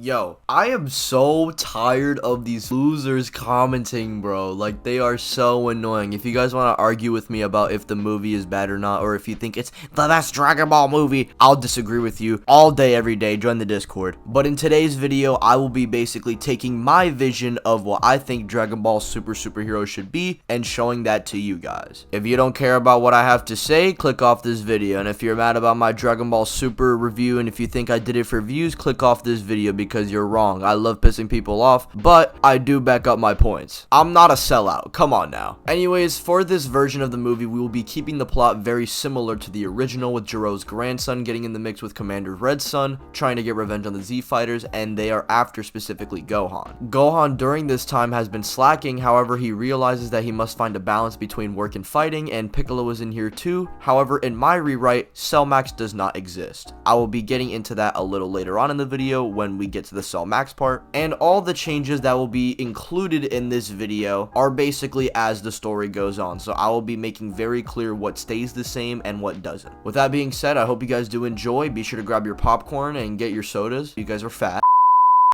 Yo, I am so tired of these losers commenting, bro. Like, they are so annoying. If you guys want to argue with me about if the movie is bad or not, or if you think it's the best Dragon Ball movie, I'll disagree with you all day, every day. Join the Discord. But in today's video, I will be basically taking my vision of what I think Dragon Ball superheroes should be and showing that to you guys. If you don't care about what I have to say, click off this video. And if you're mad about my Dragon Ball Super review, and if you think I did it for views, click off this video because you're wrong. I love pissing people off, but I do back up my points. I'm not a sellout. Come on now. Anyways, for this version of the movie, we will be keeping the plot very similar to the original, with Gero's grandson getting in the mix with Commander Red's son, trying to get revenge on the Z fighters, and they are after specifically Gohan. Gohan during this time has been slacking. However, he realizes that he must find a balance between work and fighting, and Piccolo is in here too. However, in my rewrite, Cell Max does not exist. I will be getting into that a little later on in the video when we get to the Cell Max part, and all the changes that will be included in this video are basically as the story goes on, so I will be making very clear what stays the same and what doesn't. With that being said, I hope you guys do enjoy. Be sure to grab your popcorn and get your sodas. You guys are fat.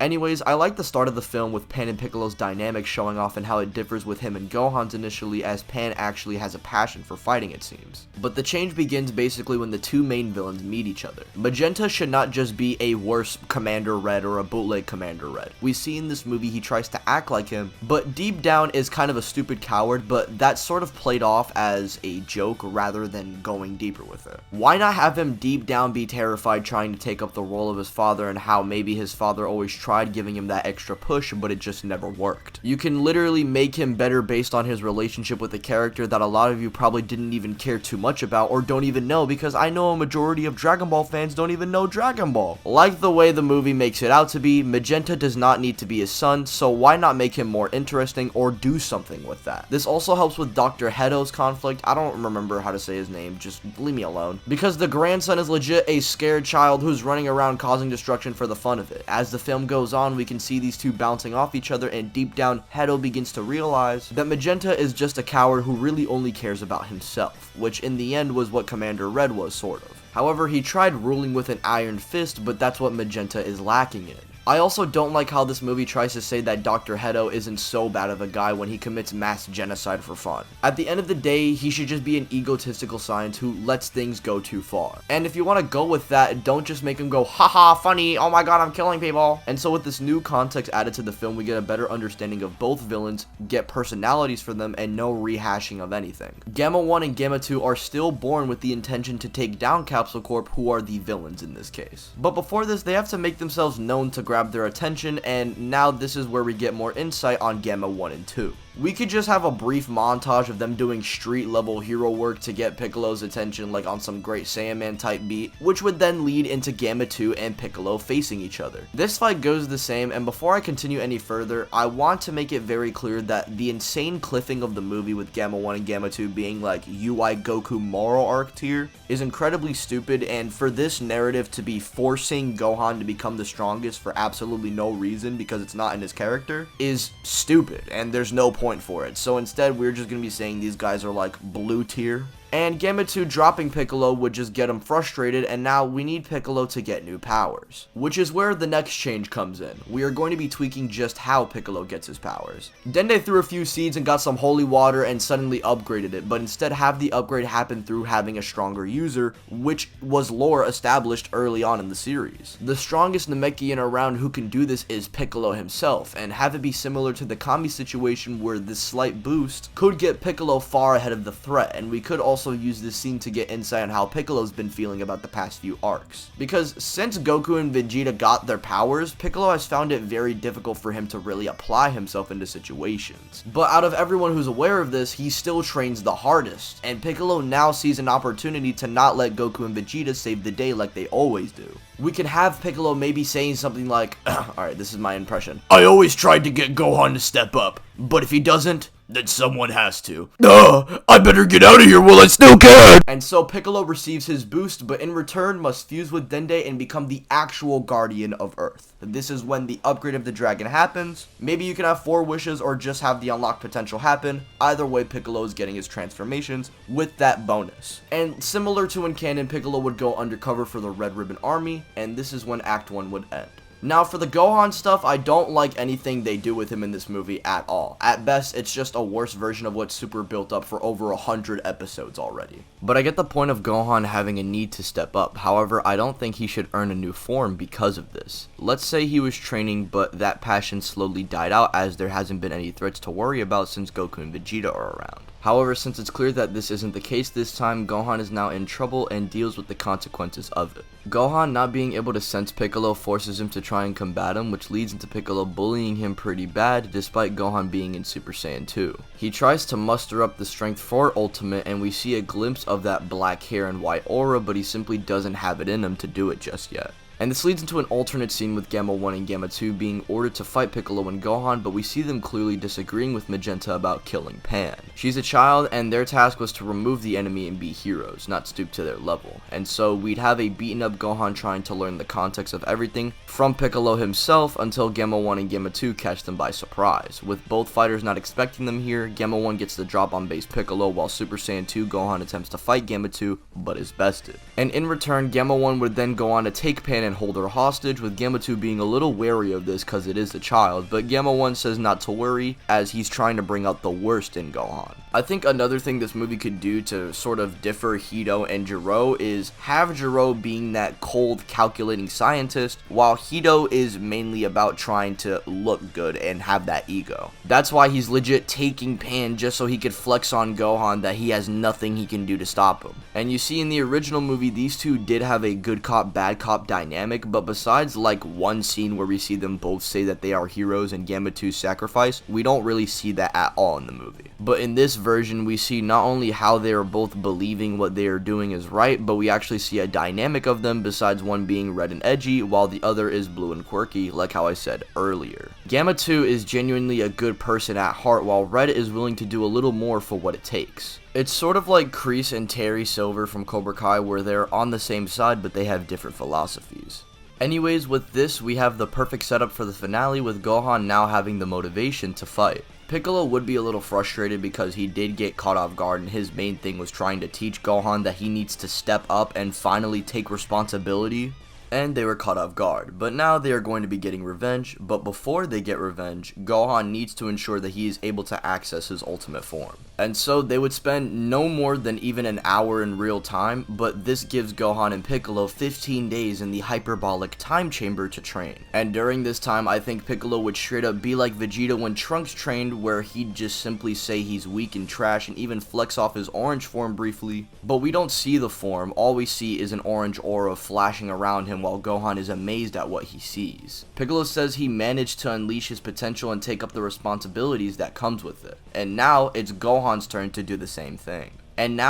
Anyways, I like the start of the film with Pan and Piccolo's dynamic showing off and how it differs with him and Gohan's initially, as Pan actually has a passion for fighting, it seems. But the change begins basically when the two main villains meet each other. Magenta should not just be a worse Commander Red or a bootleg Commander Red. We see in this movie he tries to act like him, but deep down is kind of a stupid coward, but that's sort of played off as a joke rather than going deeper with it. Why not have him deep down be terrified trying to take up the role of his father, and how maybe his father always tried giving him that extra push, but it just never worked. You can literally make him better based on his relationship with a character that a lot of you probably didn't even care too much about or don't even know, because I know a majority of Dragon Ball fans don't even know Dragon Ball. Like the way the movie makes it out to be, Magenta does not need to be his son, so why not make him more interesting or do something with that? This also helps with Dr. Hedo's conflict. I don't remember how to say his name, just leave me alone. Because the grandson is legit a scared child who's running around causing destruction for the fun of it. As the film goes on, we can see these two bouncing off each other, and deep down, Hedo begins to realize that Magenta is just a coward who really only cares about himself, which in the end was what Commander Red was, sort of. However, he tried ruling with an iron fist, but that's what Magenta is lacking in. I also don't like how this movie tries to say that Dr. Hedo isn't so bad of a guy when he commits mass genocide for fun. At the end of the day, he should just be an egotistical scientist who lets things go too far. And if you want to go with that, don't just make him go, haha, funny, oh my god, I'm killing people. And so with this new context added to the film, we get a better understanding of both villains, get personalities for them, and no rehashing of anything. Gamma 1 and Gamma 2 are still born with the intention to take down Capsule Corp, who are the villains in this case. But before this, they have to make themselves known to grab their attention, and now this is where we get more insight on Gamma 1 and 2. We could just have a brief montage of them doing street level hero work to get Piccolo's attention, like on some Great Saiyan Man type beat, which would then lead into Gamma 2 and Piccolo facing each other. This fight goes the same, and before I continue any further, I want to make it very clear that the insane cliffing of the movie with Gamma 1 and Gamma 2 being like UI Goku moral arc tier is incredibly stupid, and for this narrative to be forcing Gohan to become the strongest for absolutely no reason because it's not in his character is stupid, and there's no point for it. So instead, we're just gonna be saying these guys are like blue tier. And Gamma 2 dropping Piccolo would just get him frustrated, and now we need Piccolo to get new powers. Which is where the next change comes in. We are going to be tweaking just how Piccolo gets his powers. Dende threw a few seeds and got some holy water and suddenly upgraded it, but instead have the upgrade happen through having a stronger user, which was lore established early on in the series. The strongest Namekian around who can do this is Piccolo himself, and have it be similar to the Kami situation where this slight boost could get Piccolo far ahead of the threat, and we could also use this scene to get insight on how Piccolo's been feeling about the past few arcs. Because since Goku and Vegeta got their powers, Piccolo has found it very difficult for him to really apply himself into situations. But out of everyone who's aware of this, he still trains the hardest, and Piccolo now sees an opportunity to not let Goku and Vegeta save the day like they always do. We can have Piccolo maybe saying something like, alright, this is my impression, I always tried to get Gohan to step up, but if he doesn't, then someone has to. I better get out of here while I still can! And so Piccolo receives his boost, but in return must fuse with Dende and become the actual guardian of Earth. This is when the upgrade of the dragon happens. Maybe you can have 4 wishes or just have the unlocked potential happen. Either way, Piccolo is getting his transformations with that bonus. And similar to when canon, Piccolo would go undercover for the Red Ribbon Army, and this is when Act 1 would end. Now, for the Gohan stuff, I don't like anything they do with him in this movie at all. At best, it's just a worse version of what's Super built up for over 100 episodes already. But I get the point of Gohan having a need to step up. However, I don't think he should earn a new form because of this. Let's say he was training, but that passion slowly died out as there hasn't been any threats to worry about since Goku and Vegeta are around. However, since it's clear that this isn't the case this time, Gohan is now in trouble and deals with the consequences of it. Gohan not being able to sense Piccolo forces him to try and combat him, which leads into Piccolo bullying him pretty bad despite Gohan being in Super Saiyan 2. He tries to muster up the strength for Ultimate and we see a glimpse of that black hair and white aura, but he simply doesn't have it in him to do it just yet. And this leads into an alternate scene with Gamma 1 and Gamma 2 being ordered to fight Piccolo and Gohan, but we see them clearly disagreeing with Magenta about killing Pan. She's a child and their task was to remove the enemy and be heroes, not stoop to their level. And so we'd have a beaten up Gohan trying to learn the context of everything from Piccolo himself until Gamma 1 and Gamma 2 catch them by surprise. With both fighters not expecting them here, Gamma 1 gets the drop on base Piccolo while Super Saiyan 2 Gohan attempts to fight Gamma 2 but is bested. And in return, Gamma 1 would then go on to take Pan and hold her hostage, with Gamma 2 being a little wary of this cause it is a child, but Gamma 1 says not to worry as he's trying to bring out the worst in Gohan. I think another thing this movie could do to sort of differ Hedo and Gero is have Gero being that cold, calculating scientist, while Hedo is mainly about trying to look good and have that ego. That's why he's legit taking Pan just so he could flex on Gohan that he has nothing he can do to stop him. And you see in the original movie, these two did have a good cop, bad cop dynamic, but besides like one scene where we see them both say that they are heroes and Gamma 2's sacrifice, we don't really see that at all in the movie. But in this version, we see not only how they are both believing what they are doing is right, but we actually see a dynamic of them besides one being red and edgy while the other is blue and quirky, like how I said earlier. Gamma 2 is genuinely a good person at heart, while Red is willing to do a little more for what it takes. It's sort of like Kreese and Terry Silver from Cobra Kai, where they're on the same side but they have different philosophies. Anyways, with this, we have the perfect setup for the finale, with Gohan now having the motivation to fight. Piccolo would be a little frustrated because he did get caught off guard, and his main thing was trying to teach Gohan that he needs to step up and finally take responsibility, and they were caught off guard. But now they are going to be getting revenge, but before they get revenge, Gohan needs to ensure that he is able to access his ultimate form. And so they would spend no more than even an hour in real time, but this gives Gohan and Piccolo 15 days in the hyperbolic time chamber to train. And during this time, I think Piccolo would straight up be like Vegeta when Trunks trained, where he'd just simply say he's weak and trash and even flex off his orange form briefly. But we don't see the form, all we see is an orange aura flashing around him while Gohan is amazed at what he sees. Piccolo says he managed to unleash his potential and take up the responsibilities that comes with it. And now it's Gohan's turn to do the same thing. And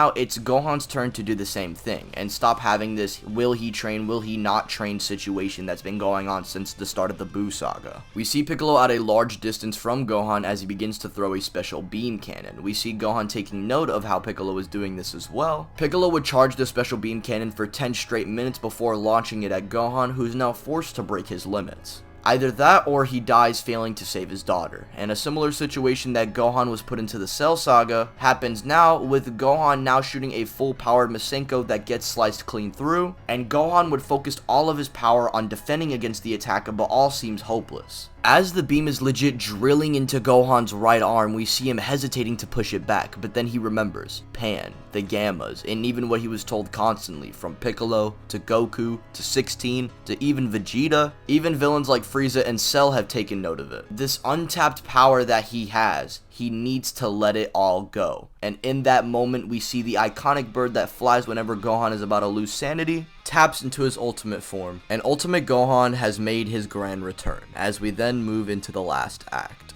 stop having this will he train, will he not train situation that's been going on since the start of the Buu saga. We see Piccolo at a large distance from Gohan as he begins to throw a special beam cannon. We see Gohan taking note of how Piccolo is doing this as well. Piccolo would charge the special beam cannon for 10 straight minutes before launching it at Gohan, who's now forced to break his limits. Either that or he dies failing to save his daughter. And a similar situation that Gohan was put into the Cell Saga happens now, with Gohan now shooting a full-powered Masenko that gets sliced clean through, and Gohan would focus all of his power on defending against the attack, but all seems hopeless. As the beam is legit drilling into Gohan's right arm, we see him hesitating to push it back, but then he remembers Pan, the Gammas, and even what he was told constantly, from Piccolo, to Goku, to 16, to even Vegeta. Even villains like Frieza and Cell have taken note of it. This untapped power that he has, he needs to let it all go. And in that moment, we see the iconic bird that flies whenever Gohan is about to lose sanity, taps into his ultimate form, and Ultimate Gohan has made his grand return, as we then move into the last act.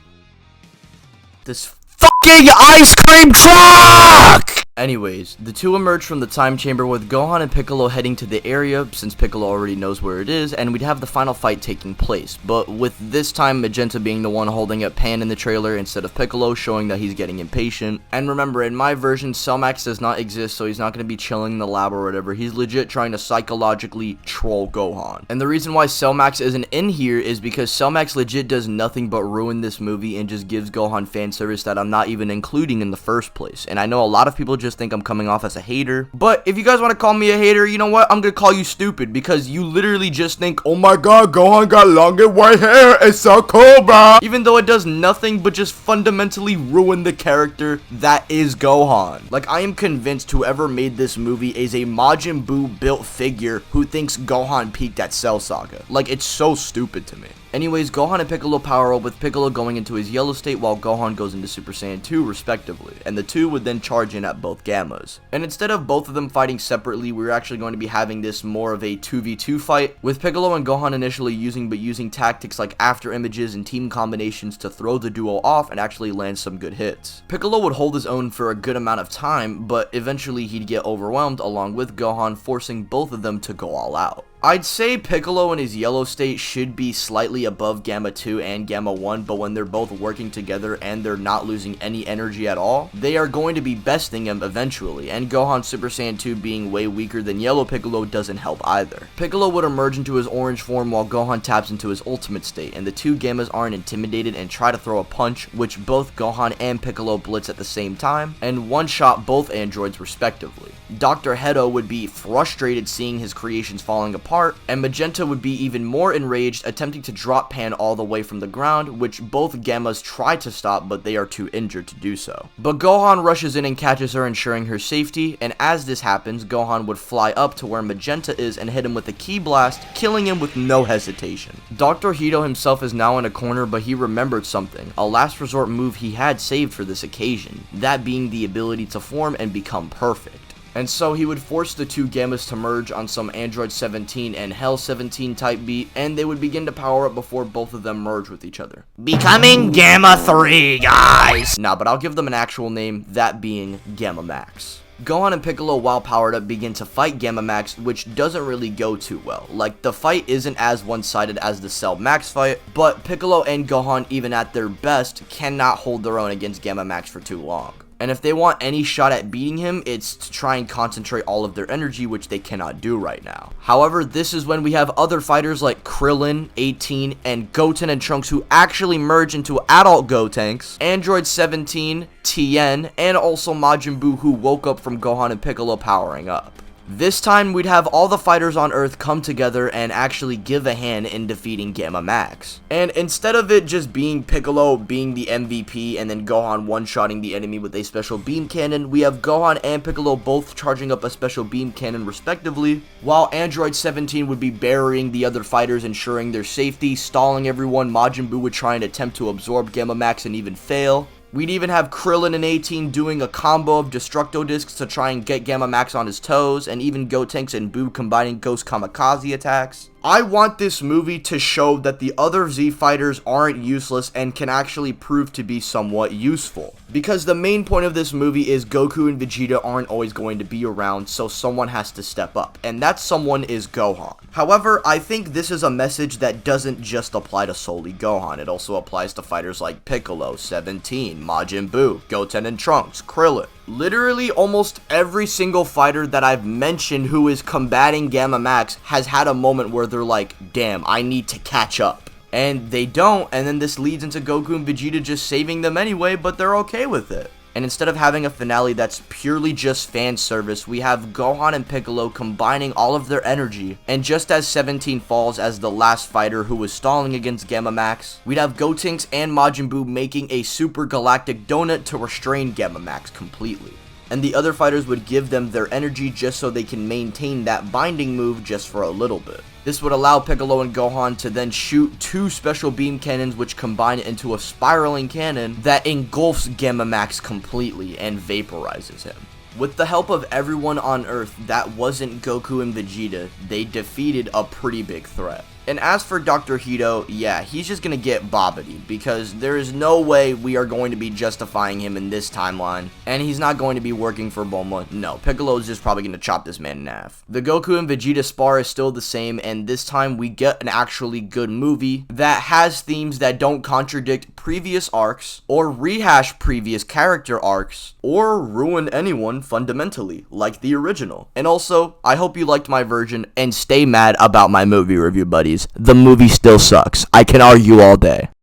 This fucking ice cream truck! Anyways, the two emerge from the time chamber with Gohan and Piccolo heading to the area, since Piccolo already knows where it is, and we'd have the final fight taking place, but with this time Magenta being the one holding up Pan in the trailer instead of Piccolo, showing that he's getting impatient. And remember, in my version, Cellmax does not exist, so he's not going to be chilling in the lab or whatever. He's legit trying to psychologically troll Gohan. And the reason why Cellmax isn't in here is because Cellmax legit does nothing but ruin this movie and just gives Gohan fan service that I'm not even including in the first place. And I know a lot of people just just think I'm coming off as a hater. But if you guys want to call me a hater, you know what? I'm gonna call you stupid, because you literally just think, oh my god, Gohan got long and white hair, it's so cool, bro. Even though it does nothing but just fundamentally ruin the character that is Gohan. Like, I am convinced whoever made this movie is a Majin Buu built figure who thinks Gohan peaked at Cell Saga. Like, it's so stupid to me. Anyways, Gohan and Piccolo power up, with Piccolo going into his yellow state while Gohan goes into Super Saiyan 2 respectively, and the two would then charge in at both Gammas. And instead of both of them fighting separately, we're actually going to be having this more of a 2v2 fight, with Piccolo and Gohan initially using tactics like after images and team combinations to throw the duo off and actually land some good hits. Piccolo would hold his own for a good amount of time, but eventually he'd get overwhelmed along with Gohan, forcing both of them to go all out. I'd say Piccolo in his yellow state should be slightly above Gamma 2 and Gamma 1, but when they're both working together and they're not losing any energy at all, they are going to be besting him eventually, and Gohan Super Saiyan 2 being way weaker than yellow Piccolo doesn't help either. Piccolo would emerge into his orange form while Gohan taps into his ultimate state, and the two Gammas aren't intimidated and try to throw a punch, which both Gohan and Piccolo blitz at the same time, and one-shot both androids respectively. Dr. Hedo would be frustrated seeing his creations falling apart, and Magenta would be even more enraged, attempting to drop Pan all the way from the ground, which both Gammas try to stop, but they are too injured to do so. But Gohan rushes in and catches her, ensuring her safety, and as this happens, Gohan would fly up to where Magenta is and hit him with a ki blast, killing him with no hesitation. Dr. Hedo himself is now in a corner, but he remembered something, a last resort move he had saved for this occasion, that being the ability to form and become perfect. And so he would force the two Gammas to merge on some Android 17 and Hell 17 type beat, and they would begin to power up before both of them merge with each other. Becoming Gamma 3, guys! Nah, but I'll give them an actual name, that being Gamma Max. Gohan and Piccolo, while powered up, begin to fight Gamma Max, which doesn't really go too well. Like, the fight isn't as one-sided as the Cell Max fight, but Piccolo and Gohan, even at their best, cannot hold their own against Gamma Max for too long. And if they want any shot at beating him, it's to try and concentrate all of their energy, which they cannot do right now. However, this is when we have other fighters like Krillin, 18, and Goten and Trunks who actually merge into adult Gotenks, Android 17, Tien, and also Majin Buu, who woke up from Gohan and Piccolo powering up. This time, we'd have all the fighters on Earth come together and actually give a hand in defeating Gamma Max. And instead of it just being Piccolo being the MVP and then Gohan one-shotting the enemy with a special beam cannon, we have Gohan and Piccolo both charging up a special beam cannon respectively, while Android 17 would be burying the other fighters, ensuring their safety, stalling everyone. Majin Buu would try and attempt to absorb Gamma Max and even fail. We'd even have Krillin and 18 doing a combo of Destructo Discs to try and get Gamma Max on his toes, and even Gotenks and Buu combining Ghost Kamikaze attacks. I want this movie to show that the other Z fighters aren't useless and can actually prove to be somewhat useful. Because the main point of this movie is Goku and Vegeta aren't always going to be around, so someone has to step up, and that someone is Gohan. However, I think this is a message that doesn't just apply to solely Gohan, it also applies to fighters like Piccolo, 17, Majin Buu, Goten and Trunks, Krillin. Literally almost every single fighter that I've mentioned who is combating Gamma Max has had a moment where they're like, damn, I need to catch up. And they don't, and then this leads into Goku and Vegeta just saving them anyway, but they're okay with it. And instead of having a finale that's purely just fan service, we have Gohan and Piccolo combining all of their energy, and just as 17 falls as the last fighter who was stalling against Gamma Max, we'd have Gotenks and Majin Buu making a super galactic donut to restrain Gamma Max completely. And the other fighters would give them their energy just so they can maintain that binding move just for a little bit. This would allow Piccolo and Gohan to then shoot two special beam cannons which combine into a spiraling cannon that engulfs Gamma Max completely and vaporizes him. With the help of everyone on Earth that wasn't Goku and Vegeta, they defeated a pretty big threat. And as for Dr. Hedo, yeah, he's just gonna get bobbity, because there is no way we are going to be justifying him in this timeline, and he's not going to be working for Bulma. No, Piccolo is just probably gonna chop this man in half. The Goku and Vegeta spar is still the same, and this time we get an actually good movie that has themes that don't contradict previous arcs, or rehash previous character arcs, or ruin anyone fundamentally, like the original. And also, I hope you liked my version, and stay mad about my movie review, buddies. The movie still sucks. I can argue all day.